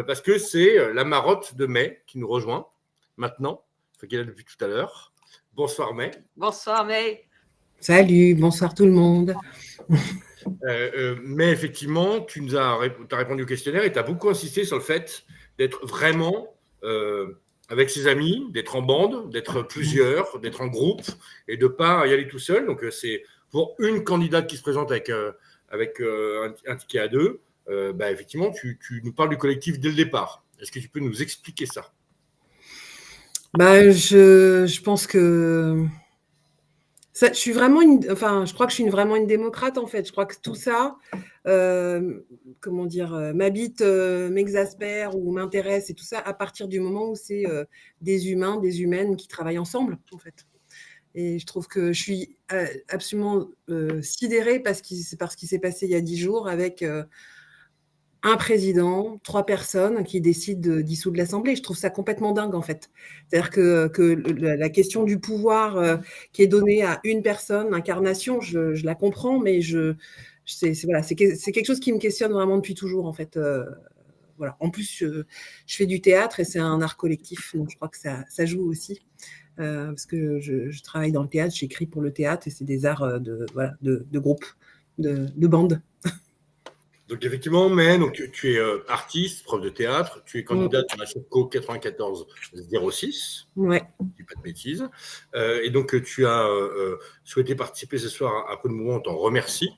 parce que c'est la marotte de May qui nous rejoint maintenant, qui est là depuis tout à l'heure. Bonsoir May. Bonsoir May. Salut, bonsoir tout le monde. Mais effectivement, tu as répondu au questionnaire et tu as beaucoup insisté sur le fait d'être vraiment avec ses amis, d'être en bande, d'être plusieurs, d'être en groupe et de ne pas y aller tout seul. Donc, c'est pour une candidate qui se présente avec un ticket à deux. Effectivement, tu nous parles du collectif dès le départ. Est-ce que tu peux nous expliquer ça ? Je pense que je suis vraiment je crois que je suis vraiment une démocrate en fait. Je crois que tout ça, m'habite, m'exaspère ou m'intéresse et tout ça à partir du moment où c'est des humains, des humaines qui travaillent ensemble en fait. Et je trouve que je suis absolument sidérée par ce qui s'est passé il y a 10 jours avec un président, 3 personnes qui décident de dissoudre l'Assemblée. Je trouve ça complètement dingue, en fait. C'est-à-dire que la question du pouvoir qui est donnée à une personne, l'incarnation, je la comprends, mais c'est quelque chose qui me questionne vraiment depuis toujours, en fait. Voilà. En plus, je fais du théâtre et c'est un art collectif, donc je crois que ça joue aussi. Parce que je travaille dans le théâtre, j'écris pour le théâtre et c'est des arts de groupe, de bande. Donc effectivement, mais donc, tu es artiste, prof de théâtre, tu es candidate à la Chopco 94-06, ouais. je ne dis pas de bêtises, et donc tu as souhaité participer ce soir à Coup de Mouvement, on t'en remercie,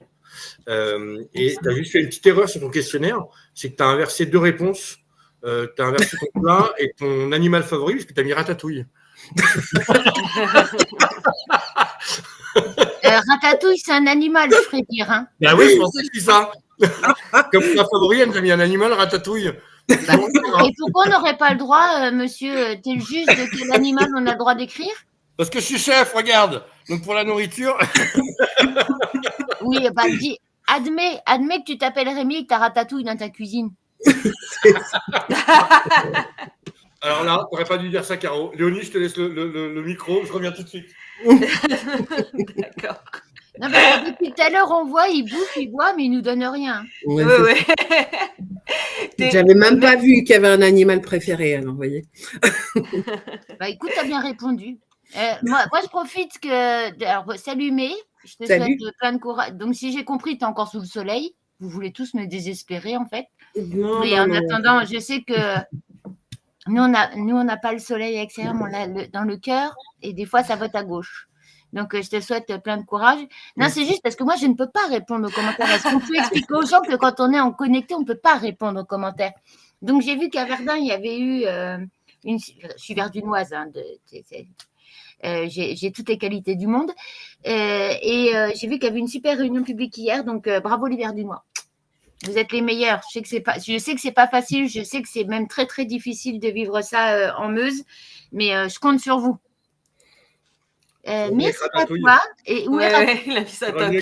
et tu as juste fait une petite erreur sur ton questionnaire, c'est que tu as inversé 2 réponses, tu as inversé ton plat et ton animal favori, parce que tu as mis ratatouille. Ratatouille, c'est un animal, je ferais dire. Hein. Ben oui, je pensais que c'est ça. Comme ma favori, elle nous a mis un animal, ratatouille. Et pourquoi on n'aurait pas le droit, monsieur, t'es le juge de quel animal on a le droit d'écrire ? Parce que je suis chef, regarde. Donc pour la nourriture. Oui, dis, admets que tu t'appelles Rémi et que t'as ratatouille dans ta cuisine. Alors là, t'aurais pas dû dire ça, Caro. Léonie, je te laisse le micro, je reviens tout de suite. D'accord. Non, parce que depuis tout à l'heure, on voit, il bouffe, il boit, mais il nous donne rien. Ouais. J'avais même pas vu qu'il y avait un animal préféré, alors, vous voyez. Écoute, t'as bien répondu. Moi, je profite que... Alors, salut May, je te souhaite plein de courage. Donc, si j'ai compris, t'es encore sous le soleil. Vous voulez tous me désespérer, en fait. Mais en attendant, je sais que nous, on n'a pas le soleil extérieur, on l'a dans le cœur, et des fois, ça vote à gauche. Donc, je te souhaite plein de courage. Non, c'est juste parce que moi, je ne peux pas répondre aux commentaires. Est-ce qu'on peut expliquer aux gens que quand on est en connecté, on ne peut pas répondre aux commentaires? Donc, j'ai vu qu'à Verdun, il y avait eu je suis verdunoise, hein, j'ai toutes les qualités du monde. J'ai vu qu'il y avait une super réunion publique hier. Donc, bravo les Verdunois. Vous êtes les meilleurs. Je sais que c'est pas facile. Je sais que c'est même très, très difficile de vivre ça en Meuse. Mais je compte sur vous. Merci à toi. Et où est la fille s'attaque. Non,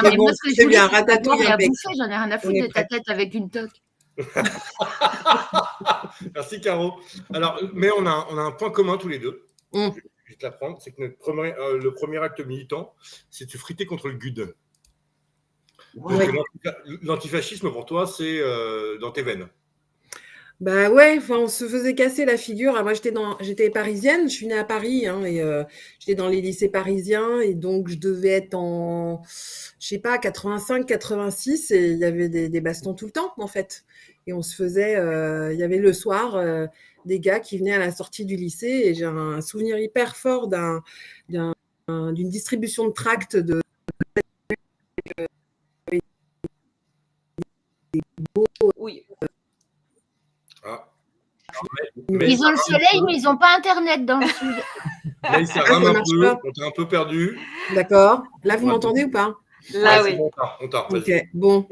mais moi, ce que je voulais, c'est ratatouille à bouffer. J'en ai rien à foutre de ta tête avec une toque. Merci, Caro. Alors, mais on a un point commun tous les deux. Je vais te l'apprendre. C'est que le premier acte militant, c'est de se friter contre le GUD. Ouais. L'antifascisme, pour toi, c'est dans tes veines. On se faisait casser la figure. Moi, j'étais parisienne, je suis née à Paris, hein, et j'étais dans les lycées parisiens, et donc je devais être en, 85, 86, et il y avait des bastons tout le temps, en fait. Et on se faisait, il y avait le soir des gars qui venaient à la sortie du lycée, et j'ai un souvenir hyper fort d'une distribution de tracts de oui. Ils ont le soleil, mais ils n'ont pas Internet dans le sud. Là, ça rame un peu, on t'a un peu perdu. D'accord. Là, vous m'entendez ou pas? Là, oui. On t'a. Ok, bon.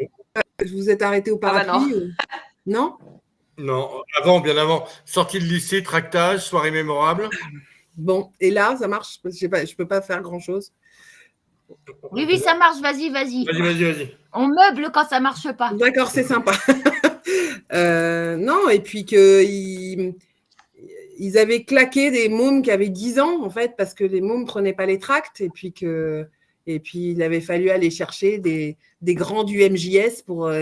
Vous êtes arrêté au parapluie non. Non, bien avant. Sortie de lycée, tractage, soirée mémorable. Bon, et là, ça marche? Je ne peux pas faire grand-chose. Oui, ça marche. Vas-y. Vas-y. On meuble quand ça ne marche pas. D'accord, c'est sympa. Non, et puis qu'ils avaient claqué des mômes qui avaient 10 ans, en fait, parce que les mômes ne prenaient pas les tracts, et puis qu'ils Et puis, il avait fallu aller chercher des grands du MJS pour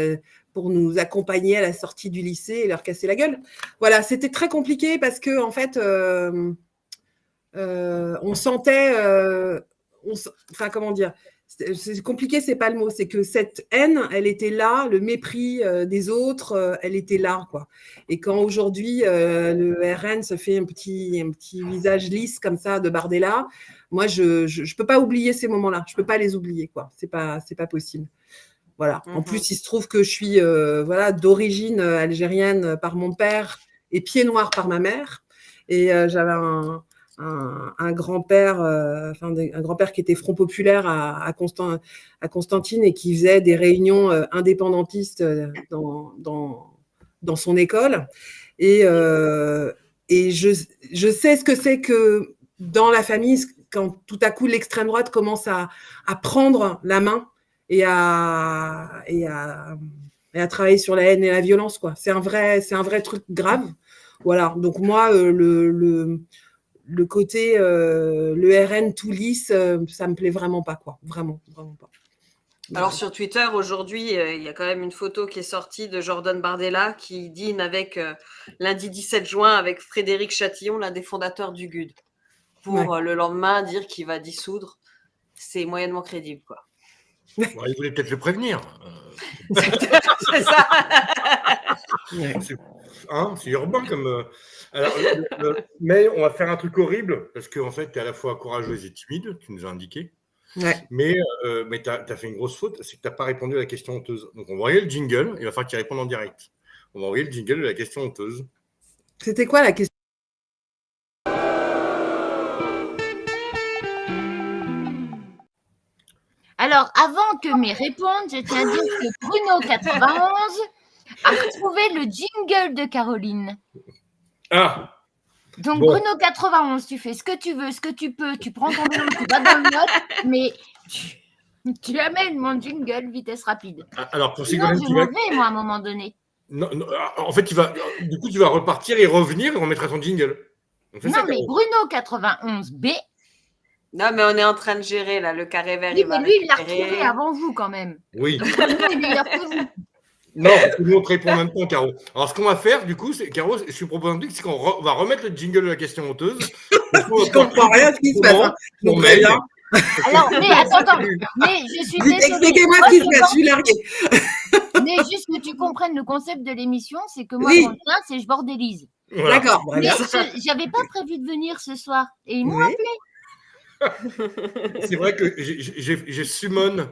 nous accompagner à la sortie du lycée et leur casser la gueule. Voilà, c'était très compliqué parce que, en fait, on sentait, enfin, comment dire, c'est compliqué, c'est pas le mot, c'est que cette haine, elle était là, le mépris des autres, elle était là, quoi. Et quand aujourd'hui le RN se fait un petit visage lisse comme ça de Bardella, moi je peux pas oublier ces moments-là, je peux pas les oublier, quoi. C'est pas possible. Voilà. En plus, il se trouve que je suis voilà, d'origine algérienne par mon père et pied noir par ma mère, et j'avais un grand-père, un grand-père qui était Front Populaire à Constantine et qui faisait des réunions indépendantistes dans son école. Et je sais ce que c'est que dans la famille, quand tout à coup l'extrême droite commence à prendre la main et à travailler sur la haine et la violence, quoi. C'est un vrai truc grave. Voilà. Donc moi, le côté le RN tout lisse, ça me plaît vraiment pas, quoi. Vraiment pas. Alors sur Twitter aujourd'hui, il y a quand même une photo qui est sortie de Jordan Bardella qui dîne avec lundi 17 juin avec Frédéric Chatillon, l'un des fondateurs du GUD, pour le lendemain dire qu'il va dissoudre. C'est moyennement crédible, quoi. Bon, il voulait peut-être le prévenir. C'est ça. C'est urbain comme. Alors, mais on va faire un truc horrible parce qu'en fait, tu es à la fois courageuse et timide, tu nous as indiqué. Ouais. Mais tu as fait une grosse faute, c'est que tu n'as pas répondu à la question honteuse. Donc, on va envoyer le jingle, il va falloir qu'il réponde en direct. On va envoyer le jingle de la question honteuse. C'était quoi la question? Alors, avant que mes répondent, je tiens à dire que Bruno91 a retrouvé le jingle de Caroline. Ah! Donc, bon. Bruno91, tu fais ce que tu veux, ce que tu peux, tu prends ton vélo, tu vas dans le note, mais tu amènes mon jingle vitesse rapide. Alors, pour Sinon, je m'en vais, moi, à un moment donné. Non, en fait, tu vas repartir et revenir et on mettra ton jingle. Non, mais Bruno91B. Non, mais on est en train de gérer, là, le carré vert. Oui, mais lui, il l'a retrouvé avant vous, quand même. Oui. Donc, il est meilleur que vous. Non, parce que nous, on te répond en même temps, Caro. Alors, ce qu'on va faire, du coup, Caro, je suis proposé un truc, c'est qu'on va remettre le jingle de la question honteuse. Je comprends rien à ce qui se passe. Pour mail. Alors, mais attends, mais je suis désolée. Expliquez-moi ce qui se passe, je suis larguée. Mais juste que tu comprennes le concept de l'émission, c'est que moi, mon lien, c'est je bordélise. Voilà. D'accord. Mais j'avais pas prévu de venir ce soir. Et ils m'ont appelé. C'est vrai que j'ai summon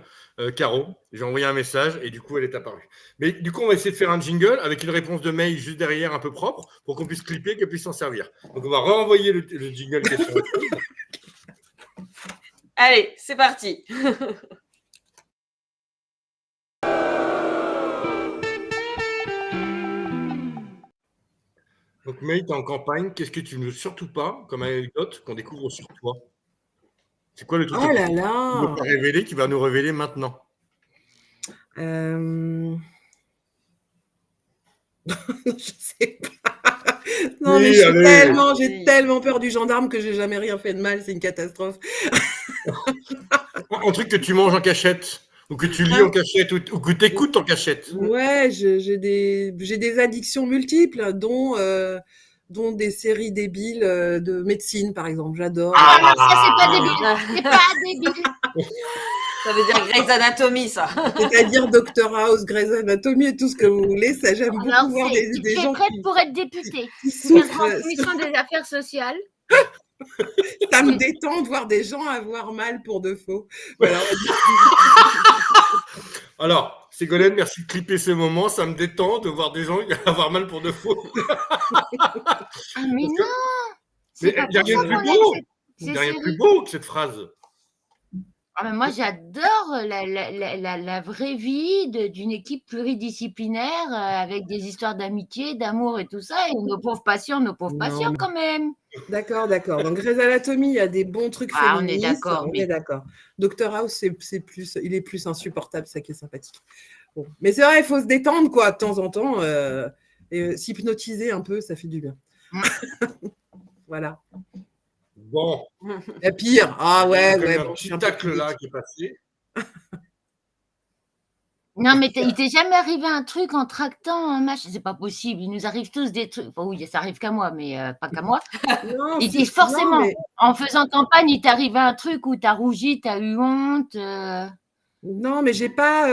Caro, j'ai envoyé un message et du coup elle est apparue. Mais du coup on va essayer de faire un jingle avec une réponse de mail juste derrière un peu propre pour qu'on puisse clipper, qu'elle puisse s'en servir. Donc on va renvoyer le jingle question. Allez, c'est parti. Donc May, tu es en campagne, qu'est-ce que tu ne veux surtout pas comme anecdote qu'on découvre sur toi? C'est quoi le truc que tu veux pas révéler, qui va nous révéler maintenant? Je sais pas. Non, oui, mais j'ai tellement peur du gendarme que j'ai jamais rien fait de mal, c'est une catastrophe. Un truc que tu manges en cachette, ou que tu lis en cachette, ou que tu écoutes en cachette. Ouais, j'ai des addictions multiples, dont des séries débiles de médecine, par exemple. J'adore. Ah, ça, c'est pas débile. C'est pas débile. Ça veut dire Grey's Anatomy, ça. C'est-à-dire Dr House, Grey's Anatomy et tout ce que vous voulez. Ça, j'aime beaucoup voir des gens prête pour être députée. Commission des affaires sociales. Ça me détend de voir des gens avoir mal pour de faux. Voilà. Alors, Ségolène, merci de clipper ce moment. Ça me détend de voir des gens avoir mal pour de faux. Mais non! Mais il n'y a rien de plus beau. Il n'y a rien de plus beau que cette phrase. Ah, mais moi, j'adore la vraie vie d'une équipe pluridisciplinaire avec des histoires d'amitié, d'amour et tout ça. Et nos pauvres patients quand même. D'accord. Donc, Grey's Anatomy, il y a des bons trucs féministes. On est d'accord. On est d'accord. Dr House, il est plus insupportable, ça qui est sympathique. Bon. Mais c'est vrai, il faut se détendre, quoi, de temps en temps. Et s'hypnotiser un peu, ça fait du bien. Voilà. Bon, La pire. Ah il y a ouais, quand même ouais. un Bon, je petit suis un peu tacle pudique. là qui est passé. Non, mais il t'est jamais arrivé un truc en tractant un match? C'est pas possible. Il nous arrive tous des trucs. Enfin, oui, ça arrive qu'à moi, mais pas qu'à moi. Non, Et non, forcément, mais en faisant campagne, il t'est arrivé un truc où t'as rougi, t'as eu honte. non, mais j'ai pas.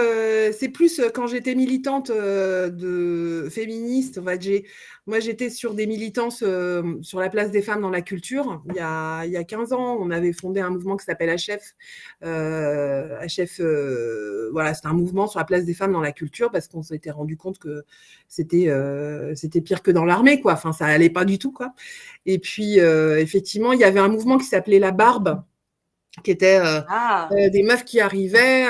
C'est plus quand j'étais militante de féministe. En fait, moi, j'étais sur des militances sur la place des femmes dans la culture. Il y a 15 ans, on avait fondé un mouvement qui s'appelle HF. HF, voilà, c'était un mouvement sur la place des femmes dans la culture parce qu'on s'était rendu compte que c'était pire que dans l'armée, quoi. Enfin, ça allait pas du tout, quoi. Et puis, effectivement, il y avait un mouvement qui s'appelait La Barbe, qui était des meufs qui arrivaient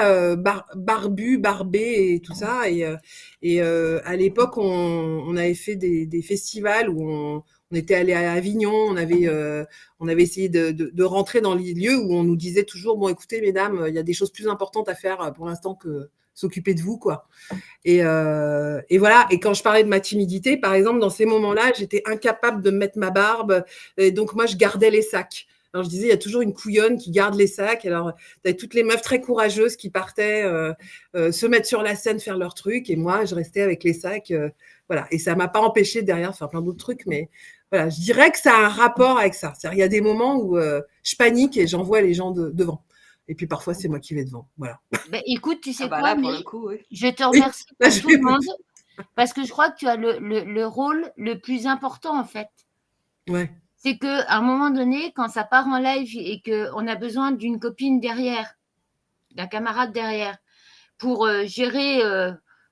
barbues, barbées et tout ça. Et à l'époque, on avait fait des festivals où on était allé à Avignon, on avait essayé de rentrer dans les lieux où on nous disait toujours, bon, écoutez, mesdames, il y a des choses plus importantes à faire pour l'instant que s'occuper de vous, quoi. Et voilà. Et quand je parlais de ma timidité, par exemple, dans ces moments-là, j'étais incapable de me mettre ma barbe. Et donc, moi, je gardais les sacs. Alors, je disais, il y a toujours une couillonne qui garde les sacs. Alors, tu as toutes les meufs très courageuses qui partaient se mettre sur la scène, faire leur truc. Et moi, je restais avec les sacs. Voilà. Et ça m'a pas empêché derrière de faire plein d'autres trucs. Mais voilà, je dirais que ça a un rapport avec ça. C'est-à-dire, il y a des moments où je panique et j'envoie les gens devant. Et puis, parfois, c'est moi qui vais devant. Voilà. Ben, écoute, tu sais quoi, là, pour mais le coup, oui. je te remercie Là, pour tout le monde parce que je crois que tu as le rôle le plus important, en fait. Ouais. C'est qu'à un moment donné, quand ça part en live et qu'on a besoin d'une copine derrière, d'un camarade derrière, pour gérer,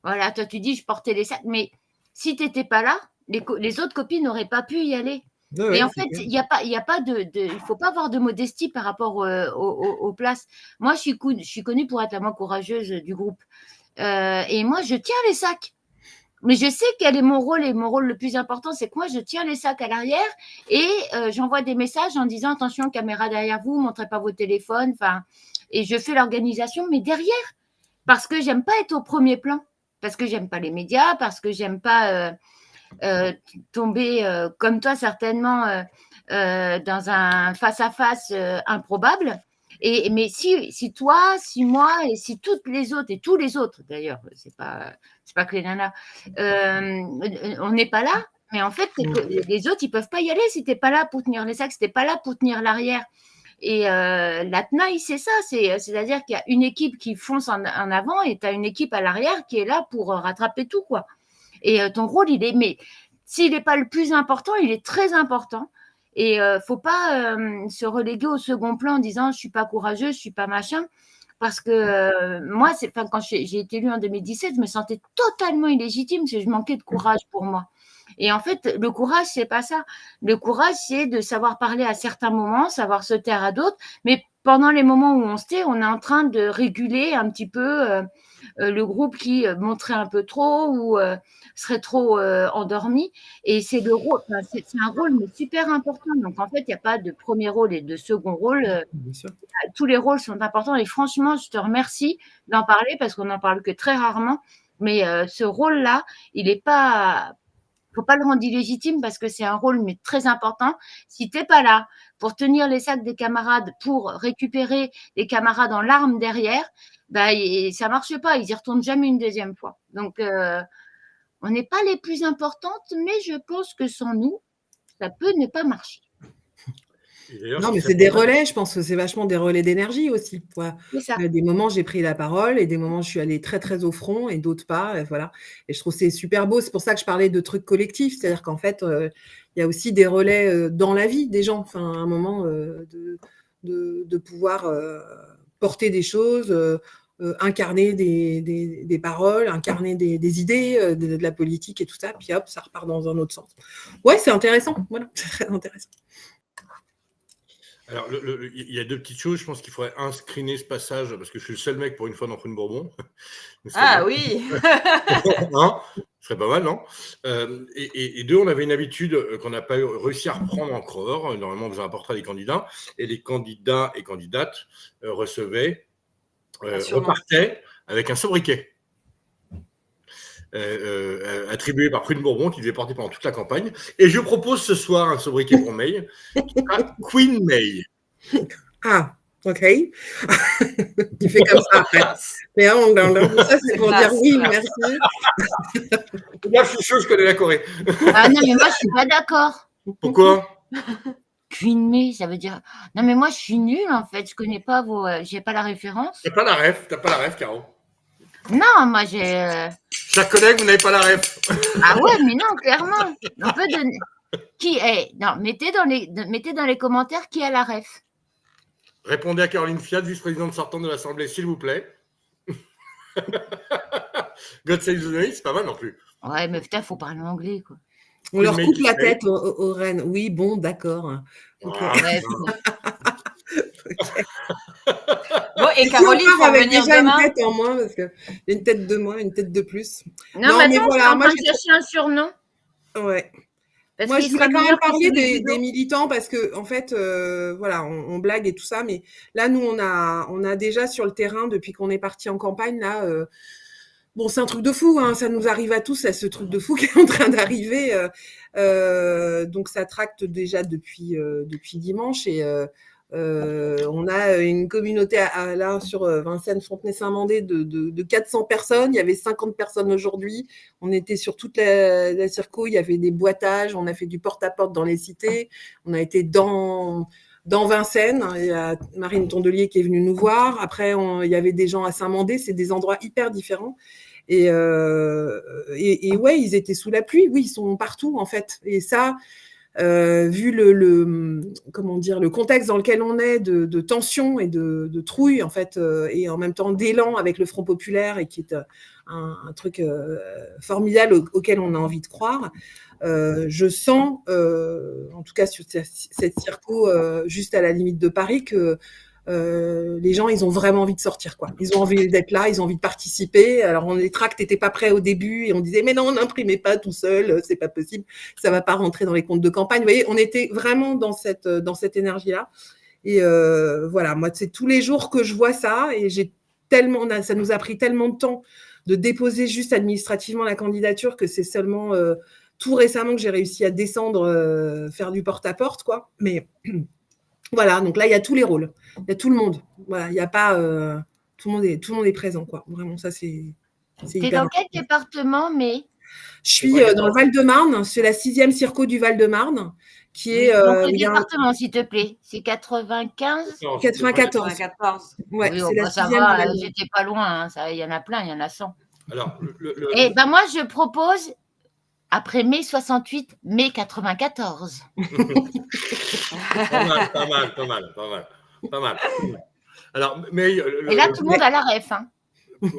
voilà, toi tu dis je portais les sacs, mais si tu n'étais pas là, les autres copines n'auraient pas pu y aller. Ouais, et en fait, il n'y a pas il faut pas avoir de modestie par rapport aux places. Moi, je suis connue pour être la moins courageuse du groupe. Et moi, je tiens les sacs. Mais je sais quel est mon rôle, et mon rôle le plus important, c'est que moi, je tiens les sacs à l'arrière et j'envoie des messages en disant attention, caméra derrière vous, montrez pas vos téléphones, et je fais l'organisation, mais derrière, parce que j'aime pas être au premier plan, parce que j'aime pas les médias, parce que j'aime pas tomber comme toi certainement dans un face-à-face improbable. Mais si toi, si moi, et si toutes les autres, et tous les autres d'ailleurs, c'est pas que les nanas, on n'est pas là, mais en fait, les autres, ils peuvent pas y aller si t'es pas là pour tenir les sacs, si t'es pas là pour tenir l'arrière. Et la tenaille, c'est ça, c'est-à-dire qu'il y a une équipe qui fonce en avant et tu as une équipe à l'arrière qui est là pour rattraper tout, quoi. Et ton rôle, mais s'il n'est pas le plus important, il est très important. Et il ne faut pas se reléguer au second plan en disant je ne suis pas courageuse, je ne suis pas machin. Parce que moi, quand j'ai été élue en 2017, je me sentais totalement illégitime parce que je manquais de courage pour moi. Et en fait, le courage, c'est pas ça. Le courage, c'est de savoir parler à certains moments, savoir se taire à d'autres. Mais pendant les moments où on se tait, on est en train de réguler un petit peu le groupe qui montrait un peu trop ou serait trop endormi. Et c'est un rôle mais super important. Donc en fait, il n'y a pas de premier rôle et de second rôle. Bien sûr. Tous les rôles sont importants. Et franchement, je te remercie d'en parler parce qu'on n'en parle que très rarement. Mais ce rôle-là, il n'est pas... faut pas le rendre illégitime parce que c'est un rôle mais très important. Si tu n'es pas là pour tenir les sacs des camarades, pour récupérer les camarades en larmes derrière, ça marche pas. Ils y retournent jamais une deuxième fois. Donc, on n'est pas les plus importantes, mais je pense que sans nous, ça peut ne pas marcher. Non, mais c'est des relais, je pense que c'est vachement des relais d'énergie aussi. Voilà. C'est ça. Des moments, j'ai pris la parole et des moments, je suis allée très, très au front et d'autres pas. Et voilà. Et je trouve que c'est super beau. C'est pour ça que je parlais de trucs collectifs. C'est-à-dire qu'en fait, il y a aussi des relais dans la vie des gens. Enfin, un moment de pouvoir porter des choses, incarner des paroles, incarner des idées, de la politique et tout ça. Puis hop, ça repart dans un autre sens. Ouais, c'est intéressant. Voilà, c'est très intéressant. Alors, il y a deux petites choses. Je pense qu'il faudrait screener ce passage parce que je suis le seul mec pour une fois dans Prune Bourbon. Ah oui. Hein, ce serait pas mal, non? Et deux, on avait une habitude qu'on n'a pas réussi à reprendre encore. Normalement, on faisait un portrait des candidats et les candidats et candidates repartaient avec un sobriquet. attribué par Prune Bourbon, qui devait porter pendant toute la campagne. Et je propose ce soir un sobriquet pour May, qui sera Queen May. Ah, ok. Tu fais comme ça après. Mais ça, c'est pour dire oui, merci. Là, je suis chaud, je connais la Corée. Ah non, mais moi, je suis pas d'accord. Pourquoi? Queen May, ça veut dire. Non, mais moi, je suis nulle, en fait. Je connais pas vos. J'ai pas la référence. T'as pas la ref, Caro. Non, moi, j'ai. Chers collègues, vous n'avez pas la ref. Ah ouais, mais non, clairement. On peut donner. Qui est. Non, mettez dans les commentaires qui a la ref. Répondez à Caroline Fiat, vice-présidente sortante de l'Assemblée, s'il vous plaît. God Save the Nation, c'est pas mal non plus. Ouais, mais putain, faut parler anglais, quoi. On leur coupe la tête aux reines. Oui, bon, d'accord. Okay. Ouais, Okay. Bon, et Caroline, il faut venir déjà demain. une tête en moins, parce que une tête de moins, une tête de plus. non, mais attends, voilà, moi, je cherche un surnom. Ouais. Parce moi, je voudrais quand même parler des militants parce que, en fait, voilà, on blague et tout ça, mais là, nous, on a déjà sur le terrain, depuis qu'on est parti en campagne, là, bon, c'est un truc de fou, hein, ça nous arrive à tous, c'est ce truc de fou qui est en train d'arriver. Donc, ça tracte déjà depuis dimanche et on a une communauté là sur Vincennes, Fontenay-Saint-Mandé de 400 personnes. Il y avait 50 personnes aujourd'hui. On était sur toute la circo. Il y avait des boitages. On a fait du porte-à-porte dans les cités. On a été dans Vincennes. Il y a Marine Tondelier qui est venue nous voir. Après, il y avait des gens à Saint-Mandé. C'est des endroits hyper différents. Et ouais, ils étaient sous la pluie. Oui, ils sont partout en fait. Et ça. Vu comment dire, le contexte dans lequel on est de tension et de trouille en fait, et en même temps d'élan avec le Front populaire et qui est un truc formidable auquel on a envie de croire, je sens, en tout cas sur cette circo juste à la limite de Paris, que les gens, ils ont vraiment envie de sortir, quoi. Ils ont envie d'être là, ils ont envie de participer. Alors, les tracts n'étaient pas prêts au début et on disait, mais non, on n'imprimait pas tout seul, c'est pas possible, ça va pas rentrer dans les comptes de campagne. Vous voyez, on était vraiment dans cette énergie-là. Et voilà, moi, c'est tous les jours que je vois ça et ça nous a pris tellement de temps de déposer juste administrativement la candidature que c'est seulement tout récemment que j'ai réussi à descendre, faire du porte-à-porte, quoi. Mais voilà, donc là, il y a tous les rôles. Il y a tout le monde. Voilà, il n'y a pas. Tout le monde est présent, quoi. Vraiment, ça, c'est. T'es dans quel département, mais je suis dans le Val-de-Marne. C'est la 6e circo du Val-de-Marne, qui est. Donc, le département, s'il te plaît. C'est 95 94. Ouais, oui, c'est la 6e. Ça va, j'étais pas loin. Il y en a plein, il y en a 100. Alors, Et ben moi, je propose. Après mai 68, mai 94. Pas mal. Alors, mais et là, tout le monde a la ref. Hein.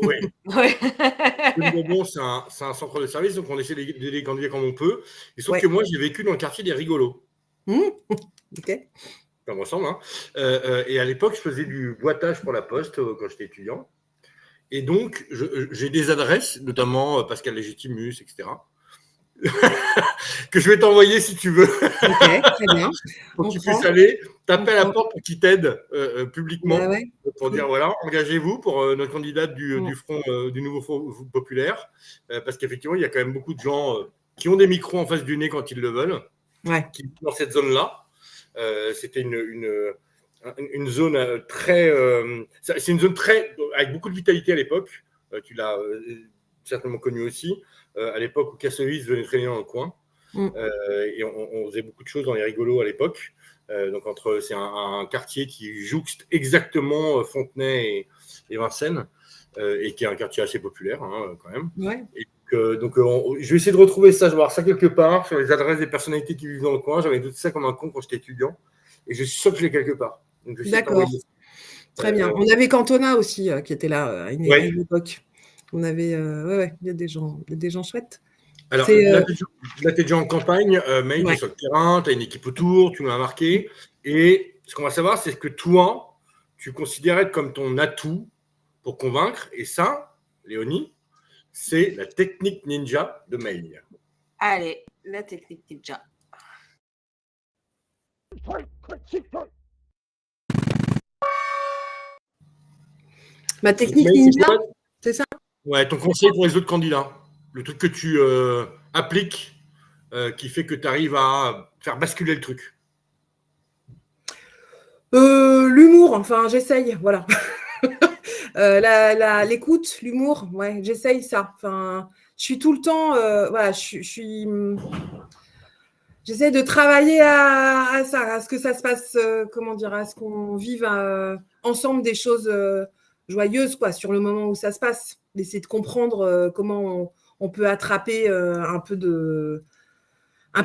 Oui. Le Bourbon, c'est un centre de service, donc on essaie d'aider les candidats comme on peut. Et sauf que moi, j'ai vécu dans le quartier des rigolos. Ok. Ça me ressemble. Hein. Et à l'époque, je faisais du boitage pour la Poste quand j'étais étudiant. Et donc, j'ai des adresses, notamment Pascal Légitimus, etc. que je vais t'envoyer si tu veux. Ok, très bien. Pour que tu puisses aller taper à la porte pour qu'ils t'aident publiquement pour dire voilà, engagez-vous pour notre candidate du front du nouveau Front populaire, parce qu'effectivement il y a quand même beaucoup de gens qui ont des micros en face du nez quand ils le veulent, qui sont dans cette zone-là. C'était une zone très, c'est une zone très avec beaucoup de vitalité à l'époque. Tu l'as certainement connu aussi. À l'époque où Kassovitz venait traîner dans le coin. Et on faisait beaucoup de choses dans les rigolos à l'époque. Donc c'est un quartier qui jouxte exactement Fontenay et Vincennes, et qui est un quartier assez populaire quand même. Ouais. Et donc je vais essayer de retrouver ça, je vais voir ça quelque part sur les adresses des personnalités qui vivent dans le coin. J'avais noté ça comme un con quand j'étais étudiant, et je suis sûr que je l'ai quelque part. D'accord. Très bien. On avait Cantona aussi qui était là à une époque. On avait, il y a des gens chouettes. Alors, là, tu es déjà en campagne, mais tu es sur le terrain, tu as une équipe autour, tu nous as marqué. Et ce qu'on va savoir, c'est que toi, tu considérais comme ton atout pour convaincre. Et ça, Léonie, c'est la technique ninja de May. Allez, la technique ninja. Ma technique ninja, c'est ça? Ouais, ton conseil pour les autres candidats. le truc que tu appliques qui fait que tu arrives à faire basculer le truc? L'humour, enfin, j'essaye, voilà. L'écoute, l'humour, ouais, j'essaye ça. Enfin, je suis tout le temps, voilà, j'essaie de travailler à ça, à ce que ça se passe, comment dire, à ce qu'on vive ensemble des choses joyeuses, quoi, sur le moment où ça se passe. D'essayer de comprendre comment on peut attraper un peu d'air, un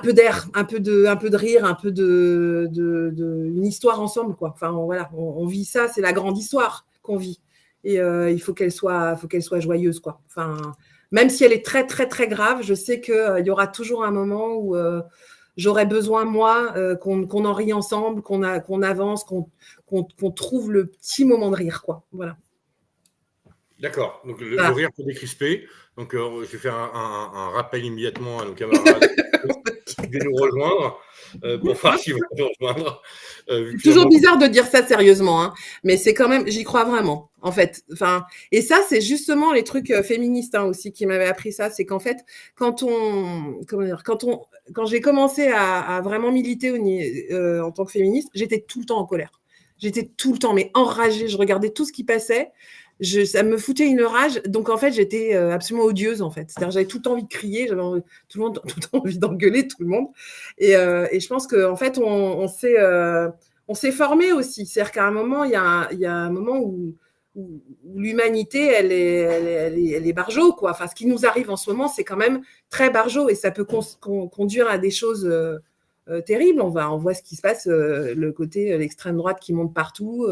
peu de rire, un peu une histoire ensemble, quoi. Enfin, voilà, on vit ça, c'est la grande histoire qu'on vit. Et il faut qu'elle soit joyeuse, quoi. Enfin, même si elle est très, très, très grave, je sais qu'il y aura toujours un moment où j'aurais besoin, moi, qu'on en rie ensemble, qu'on avance, qu'on trouve le petit moment de rire, quoi. Voilà. D'accord. Donc, le rire peut décrisper. Donc, je vais faire un rappel immédiatement à nos camarades qui viennent nous rejoindre pour voir s'ils vont nous rejoindre. C'est toujours bizarre de dire ça sérieusement, hein, mais c'est quand même, j'y crois vraiment, en fait. Enfin, et ça, c'est justement les trucs féministes aussi qui m'avaient appris ça. C'est qu'en fait, quand j'ai commencé à vraiment militer en tant que féministe, j'étais tout le temps en colère. J'étais tout le temps, mais enragée. Je regardais tout ce qui passait. Ça me foutait une rage. Donc, en fait, j'étais absolument odieuse, en fait. C'est-à-dire, j'avais tout le temps envie de crier, j'avais tout le temps envie d'engueuler tout le monde. Et je pense qu'en fait, on s'est formé aussi. C'est-à-dire qu'à un moment, il y a un moment où l'humanité, elle est barjot, quoi. Enfin, ce qui nous arrive en ce moment, c'est quand même très barjot et ça peut conduire à des choses terribles. On voit ce qui se passe, le côté l'extrême droite qui monte partout,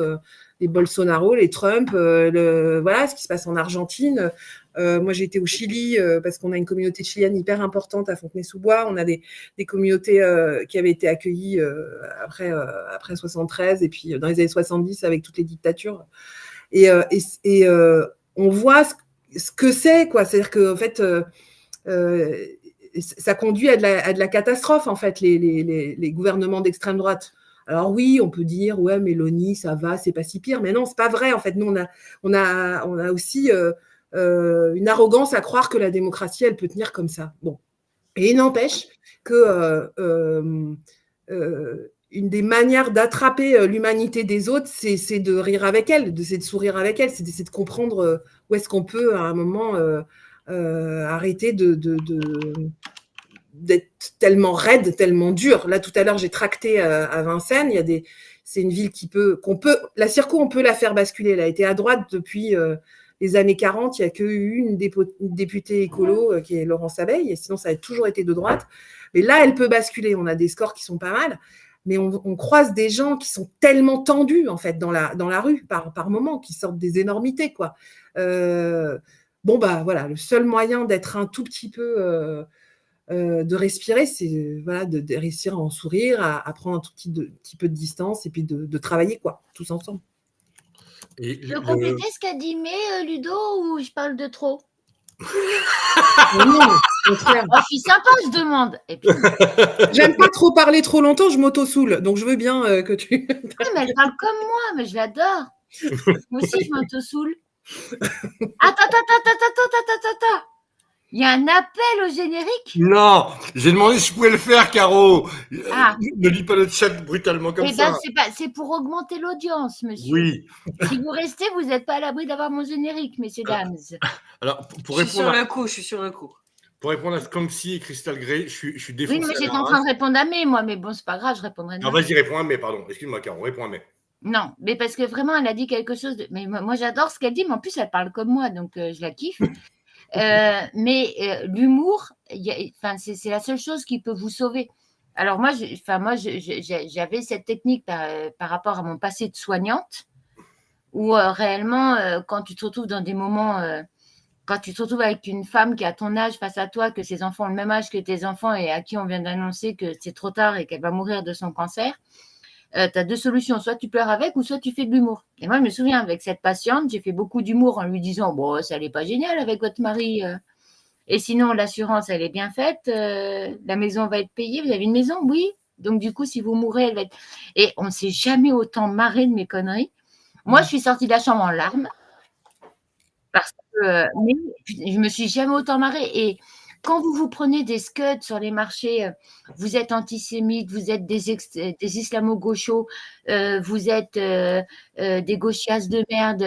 les Bolsonaro, les Trump, voilà, ce qui se passe en Argentine. Moi, j'ai été au Chili parce qu'on a une communauté chilienne hyper importante à Fontenay-sous-Bois. On a des communautés qui avaient été accueillies après 73 et puis dans les années 70 avec toutes les dictatures. Et on voit ce que c'est, quoi. C'est-à-dire qu'en fait, ça conduit à de la catastrophe, en fait, les gouvernements d'extrême droite. Alors oui, on peut dire, ouais, Mélanie, ça va, c'est pas si pire. Mais non, c'est pas vrai. En fait, nous, on a aussi une arrogance à croire que la démocratie, elle peut tenir comme ça. Bon. Et il n'empêche que une des manières d'attraper l'humanité des autres, c'est de rire avec elle, c'est de sourire avec elle, c'est d'essayer de comprendre où est-ce qu'on peut, à un moment, arrêter d'être tellement raide, tellement dure. Là, tout à l'heure, j'ai tracté à Vincennes. C'est une ville la Circo, on peut la faire basculer. Elle a été à droite depuis les années 40. Il n'y a qu'une députée écolo qui est Laurence Abeille. Et sinon, ça a toujours été de droite. Mais là, elle peut basculer. On a des scores qui sont pas mal. Mais on croise des gens qui sont tellement tendus, en fait, dans la rue, par moment, qui sortent des énormités, quoi. Bon, bah, voilà, le seul moyen d'être un tout petit peu... de respirer, c'est voilà, de réussir à en sourire, à prendre un tout petit peu de distance et puis de travailler, quoi, tous ensemble. Tu veux compléter ce qu'a dit Ludo, ou je parle de trop? Non, au contraire. Oh, je suis sympa, je demande. Et puis... J'aime pas trop parler trop longtemps, je m'auto-soule, donc je veux bien que tu... Oui, mais elle parle comme moi, mais je l'adore. Moi aussi, je m'auto-soule. Attends. Il y a un appel au générique? Non, j'ai demandé si je pouvais le faire, Caro. Ne lis pas le chat brutalement comme ça. C'est pour augmenter l'audience, monsieur. Oui. Si vous restez, vous n'êtes pas à l'abri d'avoir mon générique, messieurs, dames. Alors, je suis sur le coup. Pour répondre à Skanksy et Crystal Grey, je suis défoncé. Oui, mais j'étais en train de répondre à May, moi, mais bon, c'est pas grave, je répondrai. Non, vas-y, réponds à May, pardon. Excuse-moi, Caro, réponds à May. Non, mais parce que vraiment, elle a dit quelque chose de... Mais moi, j'adore ce qu'elle dit, mais en plus, elle parle comme moi, donc je la kiffe. Mais l'humour, c'est la seule chose qui peut vous sauver. Alors moi, j'avais cette technique par rapport à mon passé de soignante, où réellement, quand tu te retrouves dans des moments, quand tu te retrouves avec une femme qui a ton âge face à toi, que ses enfants ont le même âge que tes enfants et à qui on vient d'annoncer que c'est trop tard et qu'elle va mourir de son cancer, tu as deux solutions. Soit tu pleures avec ou soit tu fais de l'humour. Et moi, je me souviens, avec cette patiente, j'ai fait beaucoup d'humour en lui disant « Bon, ça n'est pas génial avec votre mari. Et sinon, l'assurance, elle est bien faite. La maison va être payée. Vous avez une maison? Oui. Donc, du coup, si vous mourrez, elle va être... » Et on ne s'est jamais autant marré de mes conneries. Moi, je suis sortie de la chambre en larmes. Parce mais je me suis jamais autant marrée. Et quand vous prenez des scuds sur les marchés, vous êtes antisémites, vous êtes des islamo-gauchos, vous êtes des gauchias de merde,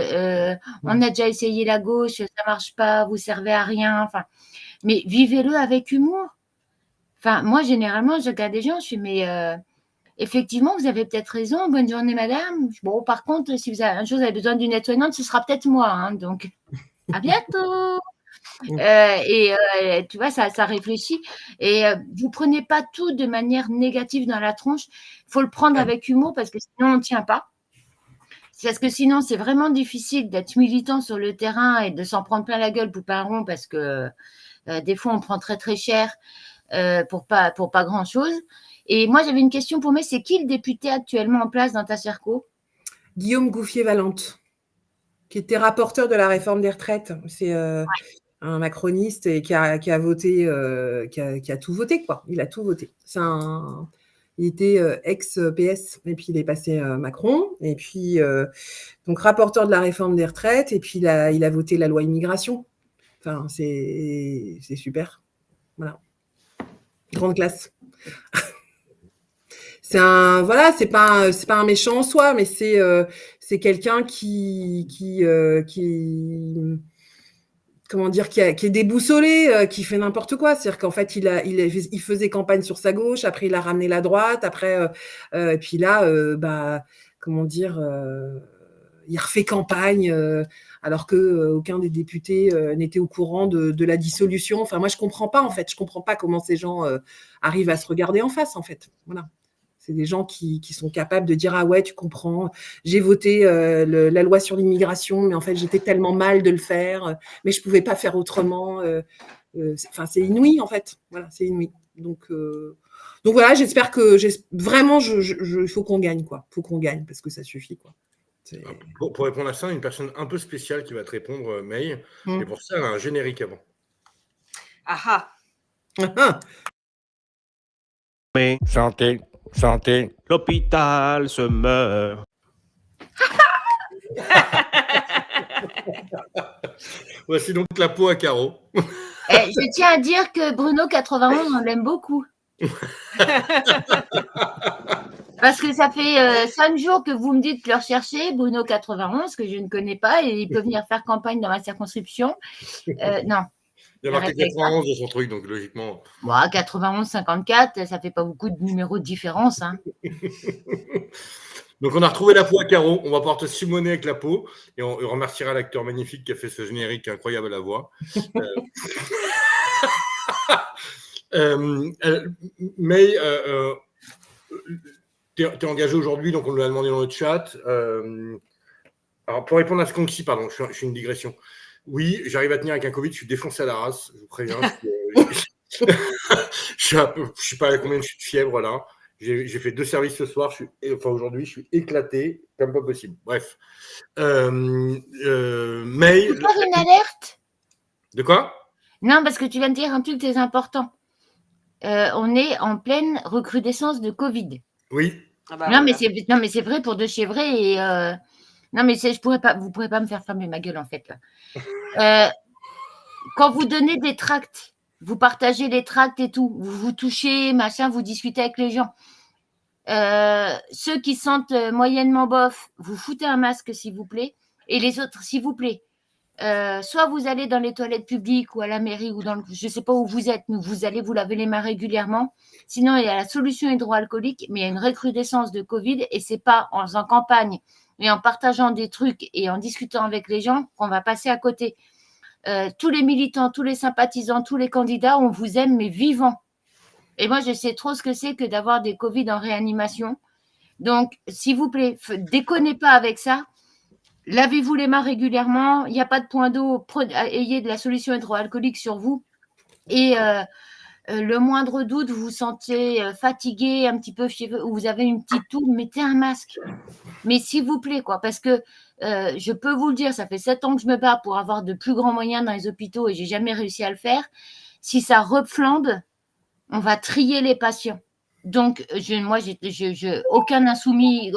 on a déjà essayé la gauche, ça marche pas, vous servez à rien. Enfin, mais vivez-le avec humour. Enfin, moi, généralement, je regarde des gens, je fais, mais effectivement, vous avez peut-être raison, bonne journée, madame. Bon, par contre, si vous avez un jour, vous avez besoin d'une aide-soignante, ce sera peut-être moi. Hein, donc, à bientôt. Tu vois, ça réfléchit. Et vous prenez pas tout de manière négative dans la tronche. Il faut le prendre avec humour parce que sinon, on ne tient pas. Parce que sinon, c'est vraiment difficile d'être militant sur le terrain et de s'en prendre plein la gueule pour pas un rond parce que des fois, on prend très, très cher pour pas grand-chose. Et moi, j'avais une question pour moi. C'est qui le député actuellement en place dans ta circo? Guillaume Gouffier-Valente, qui était rapporteur de la réforme des retraites. C'est un macroniste et qui a voté, qui a tout voté, quoi. Il a tout voté. Il était ex-PS, et puis il est passé Macron, et puis donc rapporteur de la réforme des retraites, et puis il a voté la loi immigration. Enfin, c'est super. Voilà. Grande classe. C'est pas un méchant en soi, mais c'est quelqu'un qui comment dire, qui est déboussolé, qui fait n'importe quoi. C'est-à-dire qu'en fait, il faisait campagne sur sa gauche, après il a ramené la droite, après, et puis là, comment dire, il refait campagne, alors que aucun des députés n'était au courant de la dissolution. Enfin, moi, je comprends pas, en fait. Je comprends pas comment ces gens arrivent à se regarder en face, en fait. Voilà. C'est des gens qui sont capables de dire « Ah ouais, tu comprends, j'ai voté la loi sur l'immigration, mais en fait, j'étais tellement mal de le faire, mais je ne pouvais pas faire autrement. » c'est inouï, en fait. Voilà, c'est inouï. Donc voilà, j'espère que… Vraiment, il faut qu'on gagne, quoi. Il faut qu'on gagne, parce que ça suffit, quoi. Pour répondre à ça, une personne un peu spéciale qui va te répondre, May, et pour ça, elle a un générique avant. Ah Mais santé, l'hôpital se meurt. Voici donc la peau à carreaux. Je tiens à dire que Bruno 91, on l'aime beaucoup. Parce que ça fait 5 jours que vous me dites que le rechercher, Bruno 91, que je ne connais pas, et il peut venir faire campagne dans ma circonscription. Non. Il y a marqué 91 dans son truc, donc logiquement. Bon, 91, 54, ça fait pas beaucoup de numéros de différence. Hein. Donc, on a retrouvé la peau à carreaux. On va pouvoir te simoner avec la peau. Et on remerciera l'acteur magnifique qui a fait ce générique incroyable à la voix. Mais tu es engagé aujourd'hui, donc on lui a demandé dans le chat. Alors, pour répondre à ce qu'on dit, pardon, je fais une digression. Oui, j'arrive à tenir avec un Covid, je suis défoncé à la race, je vous préviens. Je sais pas à combien je suis de fièvre là. J'ai fait 2 services ce soir, aujourd'hui, je suis éclaté comme pas possible. Bref. Mais. Tu faire une alerte? De quoi? Non, parce que tu viens de dire un truc très important. On est en pleine recrudescence de Covid. Oui. Ah bah, non, voilà. mais c'est vrai pour de chez vrai. Et non, mais vous pourrez pas me faire fermer ma gueule en fait. Là. Quand vous donnez des tracts, vous partagez les tracts et tout, vous vous touchez, machin, vous discutez avec les gens. Ceux qui sentent moyennement bof, vous foutez un masque s'il vous plaît. Et les autres, s'il vous plaît. Soit vous allez dans les toilettes publiques ou à la mairie ou je ne sais pas où vous êtes, mais vous allez vous laver les mains régulièrement. Sinon, il y a la solution hydroalcoolique, mais il y a une recrudescence de Covid et c'est pas en faisant campagne et en partageant des trucs et en discutant avec les gens qu'on va passer à côté. Tous les militants, tous les sympathisants, tous les candidats, on vous aime, mais vivants. Et moi, je sais trop ce que c'est que d'avoir des Covid en réanimation. Donc, s'il vous plaît, déconnez pas avec ça. Lavez-vous les mains régulièrement. Il n'y a pas de point d'eau. Ayez de la solution hydroalcoolique sur vous. Et le moindre doute, vous vous sentez fatigué, un petit peu fiévreux, ou vous avez une petite toux, mettez un masque. Mais s'il vous plaît, quoi, parce que je peux vous le dire, ça fait 7 ans que je me bats pour avoir de plus grands moyens dans les hôpitaux et j'ai jamais réussi à le faire. Si ça reflambe, on va trier les patients. Donc, aucun insoumis,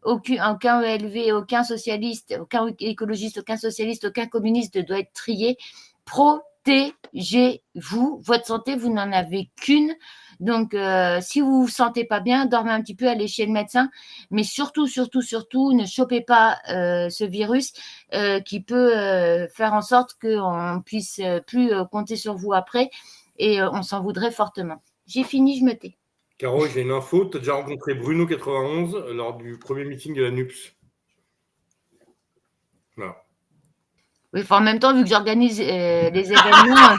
aucun ELV, aucun socialiste, aucun écologiste, aucun socialiste, aucun communiste ne doit être trié. Protégez-vous. Votre santé, vous n'en avez qu'une. Donc, si vous ne vous sentez pas bien, dormez un petit peu, allez chez le médecin. Mais surtout, ne chopez pas ce virus qui peut faire en sorte qu'on ne puisse plus compter sur vous après. Et on s'en voudrait fortement. J'ai fini, je me tais. Caro, j'ai une info. Tu as déjà rencontré Bruno 91 lors du premier meeting de la NUPS. Voilà. Oui, en même temps, vu que j'organise les événements,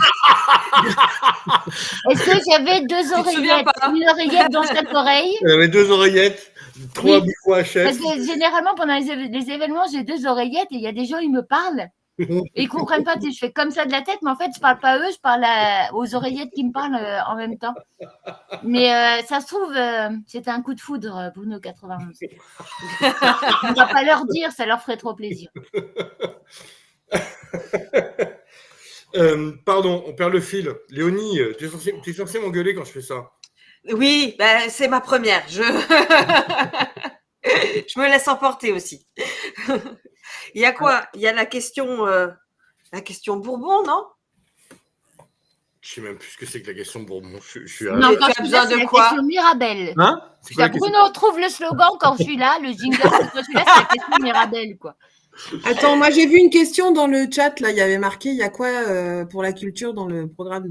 est-ce que j'avais 2 oreillettes, une oreillette dans chaque oreille? Elle avait 2 oreillettes, 3 Oui. micro-HS. Parce que généralement, pendant les événements, j'ai 2 oreillettes et il y a des gens, ils me parlent et ils ne comprennent pas. Je fais comme ça de la tête, mais en fait, je ne parle pas à eux, je parle aux oreillettes qui me parlent en même temps. Mais ça se trouve, c'était un coup de foudre, Bruno 91. On ne va pas leur dire, ça leur ferait trop plaisir. Pardon, on perd le fil. Léonie, tu es censée m'engueuler quand je fais ça. Oui, ben, c'est ma première. Je me laisse emporter aussi. Il y a quoi? Il y a la question Bourbon, non? Je ne sais même plus ce que c'est que la question Bourbon. Non, quand je suis là, c'est la question Mirabel. Hein? Bruno trouve le slogan quand je suis là, le jingle quand je suis là, c'est la question Mirabel, quoi. Attends, moi j'ai vu une question dans le chat, là, il y avait marqué, il y a quoi pour la culture dans le programme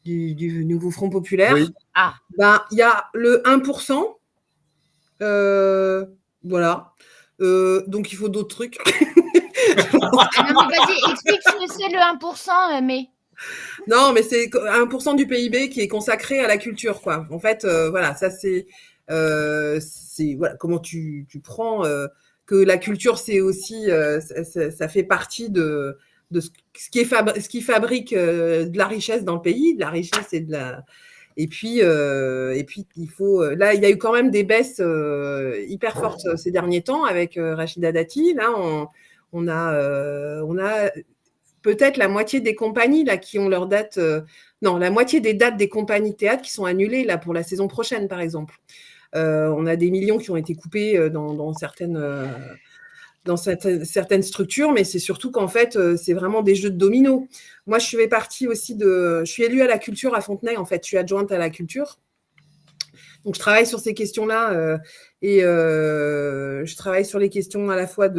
du nouveau Front Populaire? Oui. Ah. Ben, il y a le 1%, voilà, donc il faut d'autres trucs. Non, mais vas-y, explique ce que c'est le 1%, mais... Non, mais c'est 1% du PIB qui est consacré à la culture, quoi. En fait, voilà, ça c'est voilà, comment tu prends que la culture, c'est aussi, ça fait partie de ce qui fabrique de la richesse dans le pays, de la richesse et de la. Et puis il faut. Là, il y a eu quand même des baisses hyper fortes ces derniers temps avec Rachida Dati. Là, on a peut-être la moitié des compagnies là qui ont leur date. Non, la moitié des dates des compagnies théâtre qui sont annulées là pour la saison prochaine, par exemple. On a des millions qui ont été coupés dans certaines structures, mais c'est surtout qu'en fait, c'est vraiment des jeux de dominos. Moi, je fais partie aussi je suis élue à la culture à Fontenay, en fait. Je suis adjointe à la culture. Donc, je travaille sur ces questions-là et je travaille sur les questions à la fois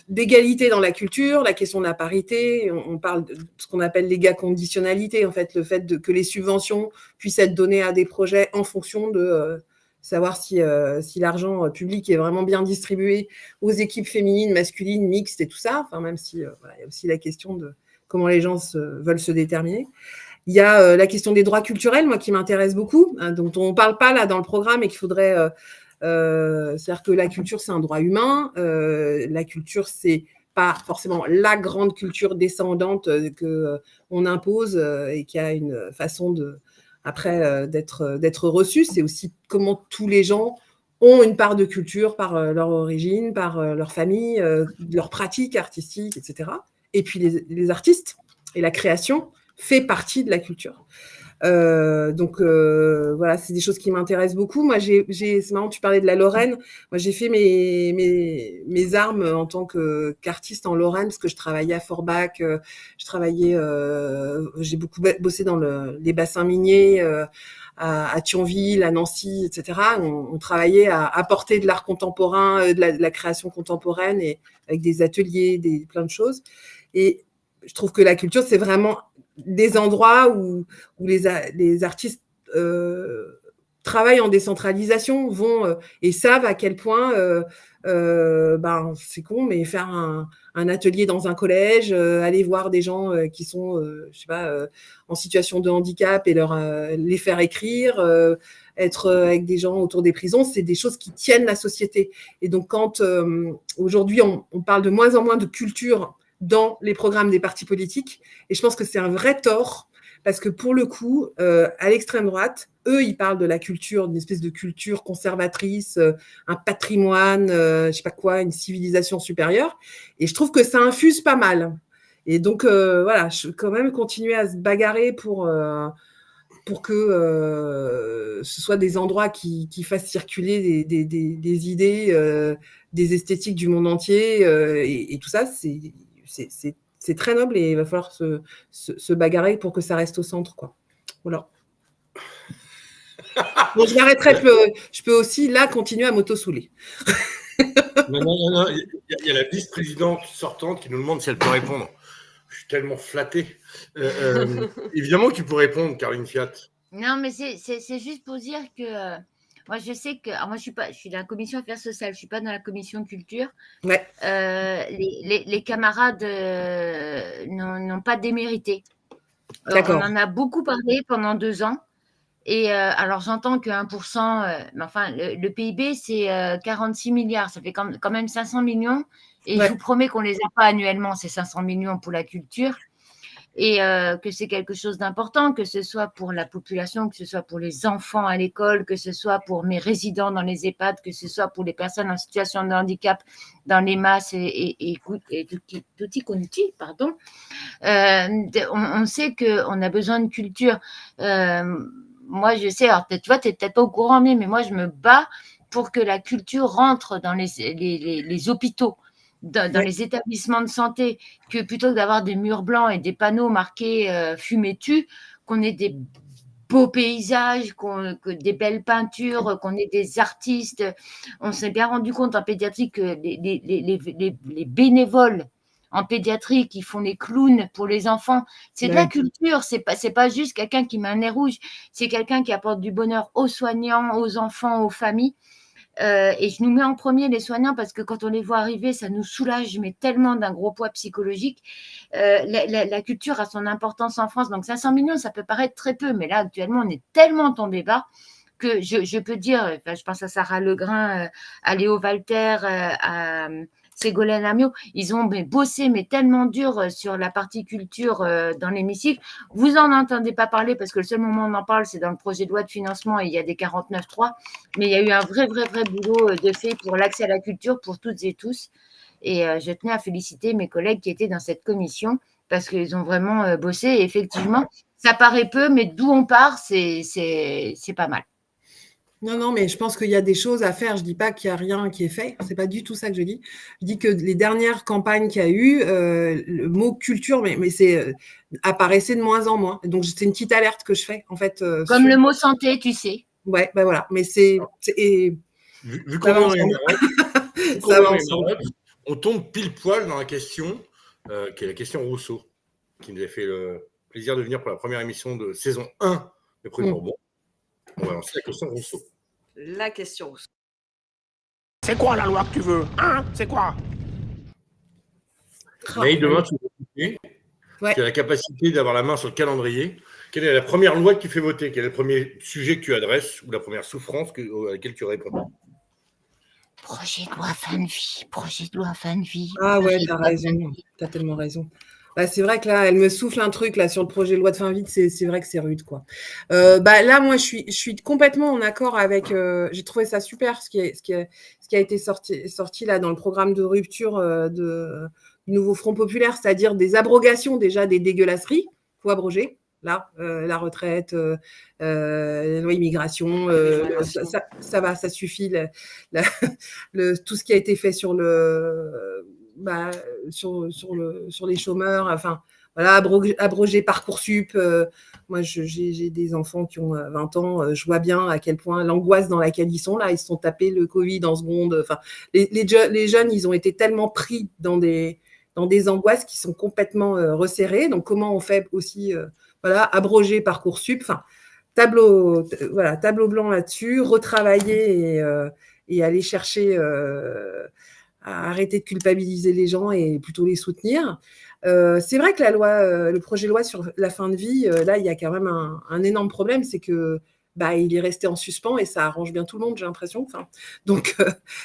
d'égalité dans la culture, la question de la parité. On parle de ce qu'on appelle l'égaconditionnalité, en fait, le fait que les subventions puissent être données à des projets en fonction de savoir si l'argent public est vraiment bien distribué aux équipes féminines, masculines, mixtes et tout ça. Enfin, même si il y a aussi la question de comment les gens veulent se déterminer. Il y a la question des droits culturels, moi, qui m'intéresse beaucoup, hein, dont on ne parle pas là dans le programme et qu'il faudrait... c'est-à-dire que la culture, c'est un droit humain. La culture, c'est pas forcément la grande culture descendante qu'on impose et qui a une façon après d'être reçue. C'est aussi comment tous les gens ont une part de culture par leur origine, par leur famille, leur pratique artistique, etc. Et puis les artistes et la création fait partie de la culture. Donc voilà, c'est des choses qui m'intéressent beaucoup. Moi, c'est marrant, tu parlais de la Lorraine. Moi, j'ai fait mes armes en tant qu'artiste en Lorraine parce que je travaillais à Forbach, j'ai beaucoup bossé dans les bassins miniers, à Thionville, à Nancy, etc. On travaillait à apporter de l'art contemporain, de la création contemporaine et avec des ateliers, plein de choses. Et je trouve que la culture, c'est vraiment des endroits où les artistes travaillent en décentralisation, vont et savent à quel point c'est con, mais faire un atelier dans un collège, aller voir des gens qui sont je sais pas en situation de handicap et les faire écrire, être avec des gens autour des prisons, c'est des choses qui tiennent la société. Et donc quand aujourd'hui on parle de moins en moins de culture dans les programmes des partis politiques. Et je pense que c'est un vrai tort, parce que pour le coup, à l'extrême droite, eux, ils parlent de la culture, d'une espèce de culture conservatrice, un patrimoine, je sais pas quoi, une civilisation supérieure. Et je trouve que ça infuse pas mal. Et donc, voilà, je vais quand même continuer à se bagarrer pour pour que ce soit des endroits qui fassent circuler des idées, des esthétiques du monde entier, et tout ça, c'est très noble et il va falloir se bagarrer pour que ça reste au centre, quoi. Voilà. Bon, je m'arrêterai. Je peux aussi, là, continuer à m'auto-saouler. Non. Il y a la vice-présidente sortante qui nous demande si elle peut répondre. Je suis tellement flatté. Évidemment qu'il peut répondre, Caroline Fiat. Non, mais c'est juste pour dire que moi, je sais que. Alors moi, je suis dans la commission affaires sociales, je ne suis pas dans la commission culture. Ouais. Les camarades n'ont pas démérité. D'accord. On en a beaucoup parlé pendant 2 ans. Et alors, j'entends que 1%, mais enfin, le PIB, c'est 46 milliards. Ça fait quand même 500 millions. Et Ouais. je vous promets qu'on ne les a pas annuellement, ces 500 millions pour la culture. Et que c'est quelque chose d'important, que ce soit pour la population, que ce soit pour les enfants à l'école, que ce soit pour mes résidents dans les EHPAD, que ce soit pour les personnes en situation de handicap dans les masses et tutti quanti, pardon. On sait qu'on a besoin de culture. Moi, je sais, alors tu vois, tu n'es peut-être pas au courant, mais moi, je me bats pour que la culture rentre dans les hôpitaux, dans les établissements de santé, que plutôt que d'avoir des murs blancs et des panneaux marqués fumée tue, qu'on ait des beaux paysages, que des belles peintures, qu'on ait des artistes. On s'est bien rendu compte en pédiatrie que les bénévoles en pédiatrie qui font les clowns pour les enfants, c'est de la culture, c'est pas juste quelqu'un qui met un nez rouge, c'est quelqu'un qui apporte du bonheur aux soignants, aux enfants, aux familles. Et je nous mets en premier les soignants parce que quand on les voit arriver, ça nous soulage, mais tellement d'un gros poids psychologique. La culture a son importance en France. Donc 500 millions, ça peut paraître très peu, mais là, actuellement, on est tellement tombé bas que je peux dire, je pense à Sarah Legrain, à Léo Walter, à Ségolène Amiot, ils ont bossé, mais tellement dur sur la partie culture dans l'hémicycle. Vous n'en entendez pas parler parce que le seul moment où on en parle, c'est dans le projet de loi de financement et il y a des 49.3. Mais il y a eu un vrai boulot de fait pour l'accès à la culture pour toutes et tous. Et je tenais à féliciter mes collègues qui étaient dans cette commission parce qu'ils ont vraiment bossé. Et effectivement, ça paraît peu, mais d'où on part, c'est pas mal. Non, mais je pense qu'il y a des choses à faire. Je ne dis pas qu'il n'y a rien qui est fait. Ce n'est pas du tout ça que je dis. Je dis que les dernières campagnes qu'il y a eu, le mot culture, mais apparaissait de moins en moins. Donc, c'est une petite alerte que je fais, en fait. Comme le mot santé, tu sais. Ouais, ben voilà. Mais c'est... Vu qu'on est dans les marottes, on tombe pile poil dans la question, qui est la question Rousseau, qui nous a fait le plaisir de venir pour la première émission de saison 1 de Prune Bourbon. On va lancer la question Rousseau. La question Rousseau. C'est quoi la loi que tu veux? Hein? C'est quoi? Mais demain, tu vas voter. Tu as la capacité d'avoir la main sur le calendrier. Quelle est la première loi que tu fais voter? Quel est le premier sujet que tu adresses ou la première souffrance à laquelle tu réponds? Projet de loi fin de vie. Projet de loi fin de vie. Ah ouais, t'as raison. T'as tellement raison. Bah, c'est vrai que là, elle me souffle un truc là sur le projet de loi de fin de vie. C'est vrai que c'est rude, quoi. Là, moi, je suis complètement en accord avec. J'ai trouvé ça super ce qui a été sorti là dans le programme de rupture du nouveau Front populaire, c'est-à-dire des abrogations déjà des dégueulasseries. Faut abroger. Là, la retraite, la loi immigration, ça va, ça suffit. Tout ce qui a été fait sur sur les chômeurs, enfin, voilà, abroger Parcoursup. Moi, j'ai des enfants qui ont 20 ans, je vois bien à quel point l'angoisse dans laquelle ils sont là, ils se sont tapés le Covid en seconde. Enfin, les jeunes, ils ont été tellement pris dans des angoisses qui sont complètement resserrées. Donc, comment on fait aussi abroger Parcoursup, enfin, tableau blanc là-dessus, retravailler et aller chercher à arrêter de culpabiliser les gens et plutôt les soutenir. C'est vrai que le projet de loi sur la fin de vie, là, il y a quand même un énorme problème, c'est que il est resté en suspens et ça arrange bien tout le monde, j'ai l'impression. Donc,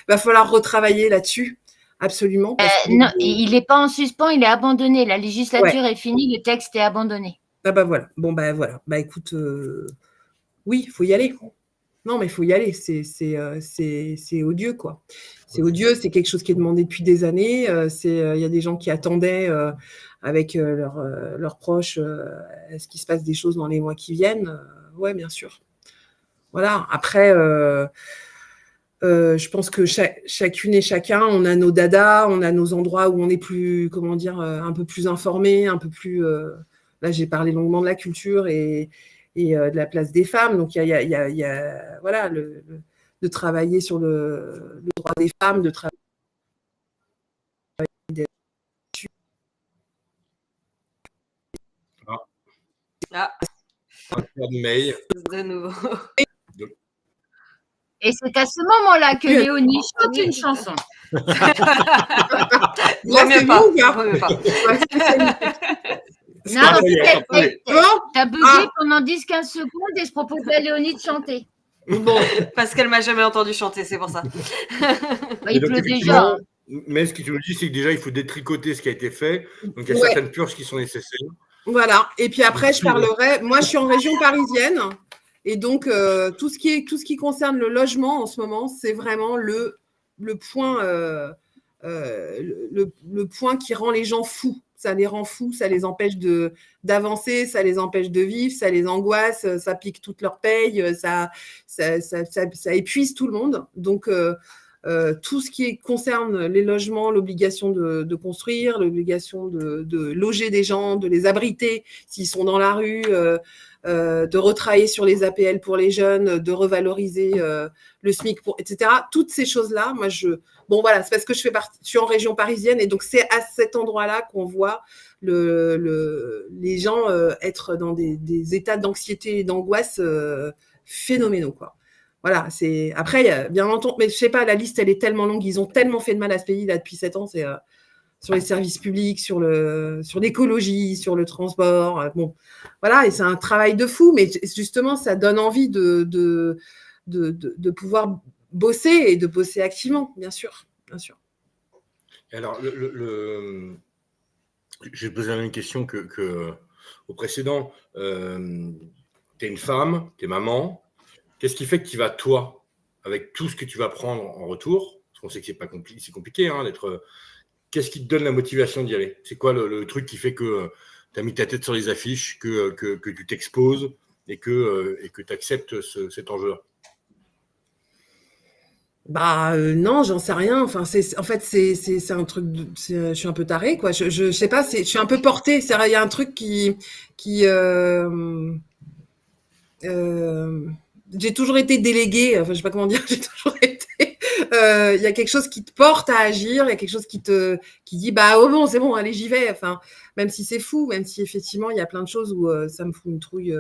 va falloir retravailler là-dessus. Absolument. Non, il n'est pas en suspens, il est abandonné. La législature est finie, le texte est abandonné. Ah voilà. Bon, voilà. Écoute, oui, il faut y aller. Non, mais il faut y aller. C'est odieux, quoi. C'est odieux, c'est quelque chose qui est demandé depuis des années. Il y a des gens qui attendaient avec leurs proches à ce qu'il se passe des choses dans les mois qui viennent. ouais, bien sûr. Voilà. Après, je pense que chacune et chacun, on a nos dadas, on a nos endroits où on est plus, comment dire, un peu plus informé, un peu plus. Là, j'ai parlé longuement de la culture et de la place des femmes. Donc, il y a voilà, de travailler sur le droit des femmes, de travailler. Ah, de mail. de nouveau. Et c'est à ce moment-là que Léonie chante une chanson. Là, c'est pas. bon ou pas Remets pas. Non, en fait, Bon, t'as bugué pendant 10-15 secondes et je propose à Léonie de chanter. Bon, parce qu'elle m'a jamais entendu chanter, c'est pour ça. Bah, il pleut déjà. Mais ce que tu nous dis, c'est que déjà, il faut détricoter ce qui a été fait. Donc, il y a Ouais. certaines purges qui sont nécessaires. Voilà. Et puis après, je parlerai. Moi, je suis en région parisienne. Et donc, tout ce qui concerne le logement en ce moment, c'est vraiment le point, le point qui rend les gens fous. Ça les rend fous, ça les empêche d'avancer, ça les empêche de vivre, ça les angoisse, ça pique toute leur paye, ça épuise tout le monde. Donc, tout ce qui concerne les logements, l'obligation de construire, l'obligation de loger des gens, de les abriter s'ils sont dans la rue, de retravailler sur les APL pour les jeunes, de revaloriser le SMIC, etc. Toutes ces choses-là, moi, bon, voilà, c'est parce que je suis en région parisienne et donc c'est à cet endroit-là qu'on voit les gens être dans des états d'anxiété et d'angoisse phénoménaux, quoi. Voilà, après, bien entendu, mais je sais pas, la liste, elle est tellement longue, ils ont tellement fait de mal à ce pays, là, depuis 7 ans, c'est sur les services publics, sur l'écologie, sur le transport, bon, voilà, et c'est un travail de fou, mais justement, ça donne envie de pouvoir bosser et de bosser activement, bien sûr, bien sûr. Alors, j'ai posé la même question que au précédent. Tu es une femme, tu es maman. Qu'est-ce qui fait que tu vas, toi, avec tout ce que tu vas prendre en retour, parce qu'on sait que c'est compliqué hein, d'être. Qu'est-ce qui te donne la motivation d'y aller? C'est quoi le truc qui fait que tu as mis ta tête sur les affiches, que tu t'exposes et que tu acceptes cet enjeu-là? Bah non, j'en sais rien. Enfin, en fait c'est un truc. Je suis un peu tarée, quoi. Je sais pas. Je suis un peu portée. Il y a un truc qui j'ai toujours été déléguée. Enfin, je sais pas comment dire. J'ai toujours été. Il y a quelque chose qui te porte à agir. Il y a quelque chose qui dit bah oh bon, c'est bon, allez, j'y vais. Enfin, même si c'est fou, même si effectivement il y a plein de choses où ça me fout une trouille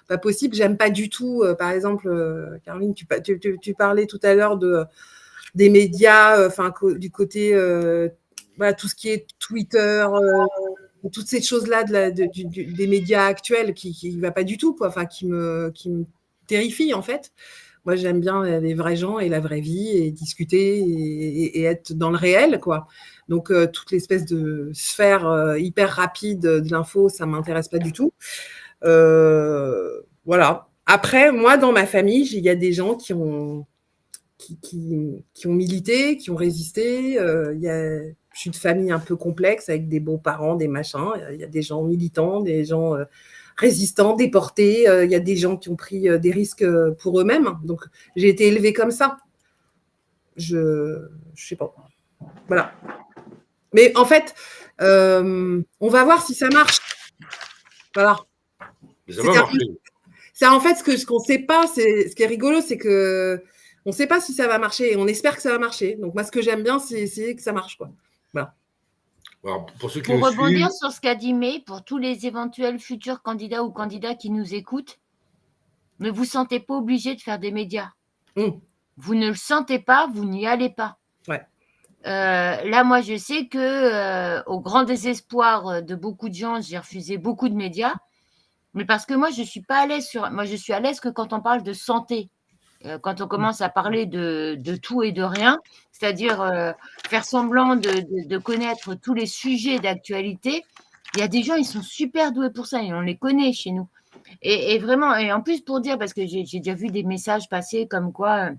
pas possible. J'aime pas du tout. Par exemple, Caroline, tu parlais tout à l'heure des médias, enfin du côté voilà, tout ce qui est Twitter, toutes ces choses-là des médias actuels qui va pas du tout, quoi. Enfin qui me terrifie en fait. Moi, j'aime bien les vrais gens et la vraie vie et discuter et être dans le réel, quoi. Donc, toute l'espèce de sphère hyper rapide de l'info, ça m'intéresse pas du tout. Voilà. Après, moi, dans ma famille, il y a des gens qui ont milité, qui ont résisté. Je suis de famille un peu complexe avec des beaux-parents, des machins. Il y a des gens militants, des gens résistants, déportés. Il y a des gens qui ont pris des risques pour eux-mêmes. Donc, j'ai été élevée comme ça. Je sais pas. Voilà. Mais en fait, on va voir si ça marche. Voilà. Ça va marcher. C'est en fait ce qu'on ne sait pas. Ce qui est rigolo, c'est que on ne sait pas si ça va marcher et on espère que ça va marcher. Donc, moi, ce que j'aime bien, c'est que ça marche, quoi. Voilà. Alors, pour rebondir sur ce qu'a dit May, pour tous les éventuels futurs candidats ou candidats qui nous écoutent, ne vous sentez pas obligé de faire des médias. Vous ne le sentez pas, vous n'y allez pas. Ouais. Là, moi, je sais que au grand désespoir de beaucoup de gens, j'ai refusé beaucoup de médias, mais parce que moi, je suis pas à l'aise moi, je suis à l'aise que quand on parle de santé. Quand on commence à parler de tout et de rien, c'est-à-dire faire semblant de connaître tous les sujets d'actualité, il y a des gens, ils sont super doués pour ça et on les connaît chez nous. Et vraiment, et en plus pour dire, parce que j'ai déjà vu des messages passer comme quoi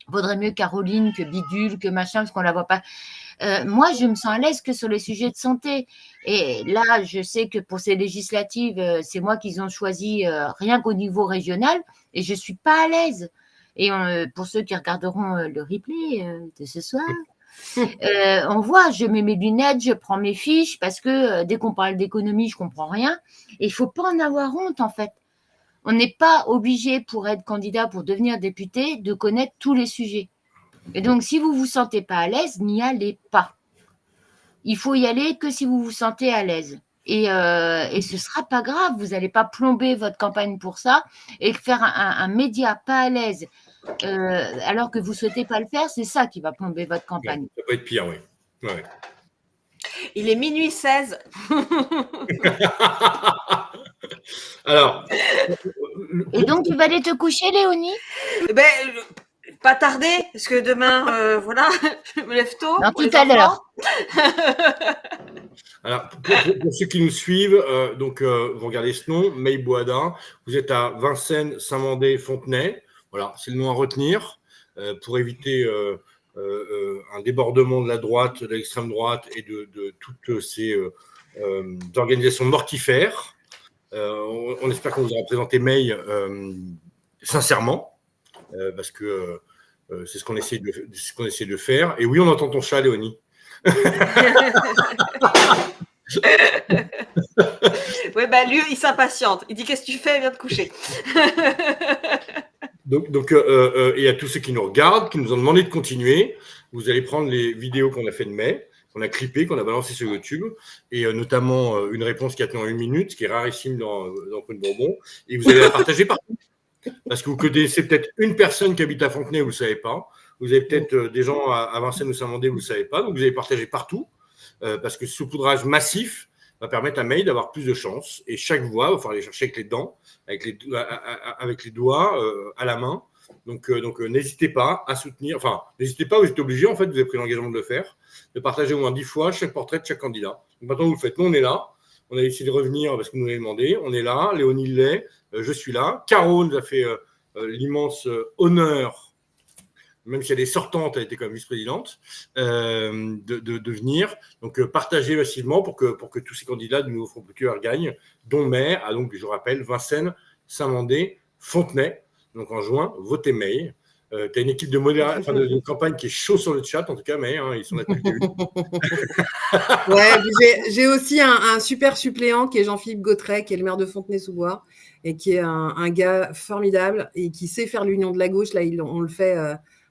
vaudrait mieux Caroline que Bidule, que machin, parce qu'on ne la voit pas. Moi, je me sens à l'aise que sur les sujets de santé. Et là, je sais que pour ces législatives, c'est moi qu'ils ont choisi rien qu'au niveau régional, et je ne suis pas à l'aise. Et pour ceux qui regarderont le replay de ce soir, on voit, je mets mes lunettes, je prends mes fiches, parce que dès qu'on parle d'économie, je ne comprends rien. Et il ne faut pas en avoir honte, en fait. On n'est pas obligé, pour être candidat, pour devenir député, de connaître tous les sujets. Et donc, si vous ne vous sentez pas à l'aise, n'y allez pas. Il faut y aller que si vous vous sentez à l'aise. Et ce ne sera pas grave. Vous n'allez pas plomber votre campagne pour ça. Et faire un média pas à l'aise alors que vous ne souhaitez pas le faire, c'est ça qui va plomber votre campagne. Ouais, ça peut être pire, oui. Ouais. Il est minuit 16. Alors. Et donc, tu vas aller te coucher, Léonie? Ben, pas tarder, parce que demain, voilà, je me lève tôt. Non, tout à l'heure. Alors, pour ceux qui nous suivent, vous regardez ce nom, May Boada. Vous êtes à Vincennes, Saint-Mandé-Fontenay. Voilà, c'est le nom à retenir pour éviter un débordement de la droite, de l'extrême droite et de toutes ces organisations mortifères. On espère qu'on vous aura présenté May sincèrement, parce que c'est ce qu'on essaie de faire. Et oui, on entend ton chat, Léonie. Oui, ben lui, il s'impatiente. Il dit qu'est-ce que tu fais? Viens te coucher. Et à tous ceux qui nous regardent, qui nous ont demandé de continuer, vous allez prendre les vidéos qu'on a fait de mai, qu'on a clippées, qu'on a balancées sur YouTube, et notamment une réponse qui a tenu en 1 minute, ce qui est rarissime dans Point de Bourbon, et vous allez la partager partout. Parce que vous connaissez peut-être une personne qui habite à Fontenay, vous ne le savez pas. Vous avez peut-être des gens à Vincennes ou Saint-Mandé, vous ne le savez pas. Donc, vous allez partager partout. Parce que ce saupoudrage massif va permettre à May d'avoir plus de chance. Et chaque voix, il va falloir aller chercher avec les dents, avec les doigts, à la main. Donc n'hésitez pas à soutenir. Enfin, n'hésitez pas, vous êtes obligé, en fait, vous avez pris l'engagement de le faire, de partager au moins 10 fois chaque portrait de chaque candidat. Donc, maintenant, vous le faites. Nous, on est là. On a essayé de revenir parce que vous nous l'avez demandé. On est là. Léonie l'est. Je suis là. Caro nous a fait l'immense honneur, même si elle est sortante, elle était comme vice-présidente, de venir. Donc, partagez massivement pour que tous ces candidats du nouveau Front Populaire gagnent, dont May, donc, je rappelle, Vincennes, Saint-Mandé, Fontenay. Donc, en juin, votez May. Tu as une équipe de campagne qui est chaud sur le chat, en tout cas, mais ils sont là depuis le début. Ouais, j'ai aussi un super suppléant qui est Jean-Philippe Gautret, qui est le maire de Fontenay-sous-Bois, et qui est un gars formidable et qui sait faire l'union de la gauche. Là, on le fait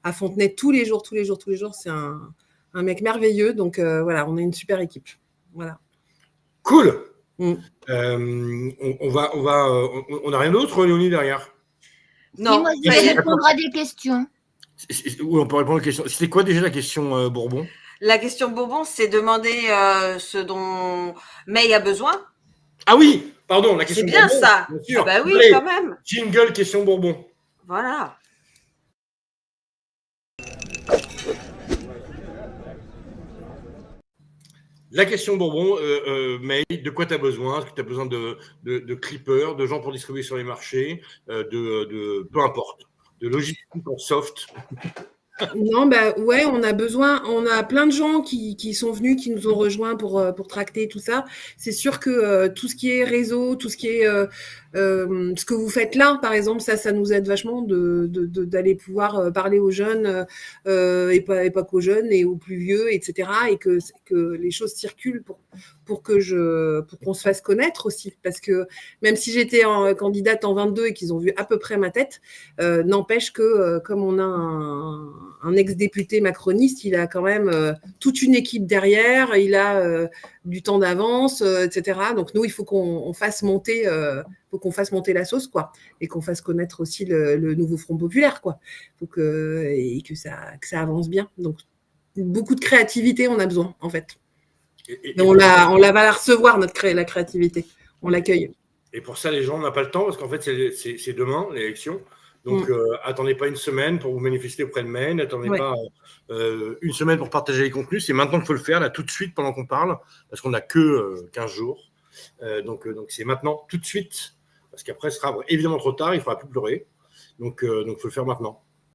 à Fontenay tous les jours. C'est un mec merveilleux. Donc, voilà, on a une super équipe. Voilà. Cool. On n'a rien d'autre, Léonie, derrière? Non, moi, je vais répondre à des questions. Oui, on peut répondre aux questions. C'était quoi déjà la question Bourbon? La question Bourbon, c'est demander ce dont May a besoin. Ah oui, pardon, la question Bourbon. C'est bien Bourbon, ça. bien sûr. Ah bah oui, allez, quand même. Jingle question Bourbon. Voilà. La question Bourbon, May, de quoi tu as besoin? Est-ce que tu as besoin de clippers, de gens pour distribuer sur les marchés, peu importe, de logistique en soft? Non, bah ouais, on a plein de gens qui sont venus, qui nous ont rejoints pour tracter tout ça. C'est sûr que tout ce qui est réseau, tout ce qui est ce que vous faites là, par exemple, ça nous aide vachement d'aller pouvoir parler aux jeunes et pas qu'aux jeunes et aux plus vieux, etc. Et que les choses circulent pour qu'on se fasse connaître aussi. Parce que même si j'étais candidate en 22 et qu'ils ont vu à peu près ma tête, n'empêche que comme on a un ex-député macroniste, il a quand même toute une équipe derrière, il a du temps d'avance, etc. Donc nous, il faut qu'on fasse monter la sauce, quoi, et qu'on fasse connaître aussi le nouveau Front Populaire, quoi. Et que ça avance bien. Donc beaucoup de créativité, on a besoin, en fait. Et on va la recevoir, la créativité. On l'accueille. Et pour ça, les gens n'ont pas le temps, parce qu'en fait, c'est demain, l'élection. Donc, attendez pas une semaine pour vous manifester auprès de May, n'attendez pas une semaine pour partager les contenus. C'est maintenant qu'il faut le faire, là, tout de suite, pendant qu'on parle, parce qu'on n'a que 15 jours. Donc, c'est maintenant, tout de suite, parce qu'après, ce sera évidemment trop tard, il ne faudra plus pleurer. Donc, il faut le faire maintenant.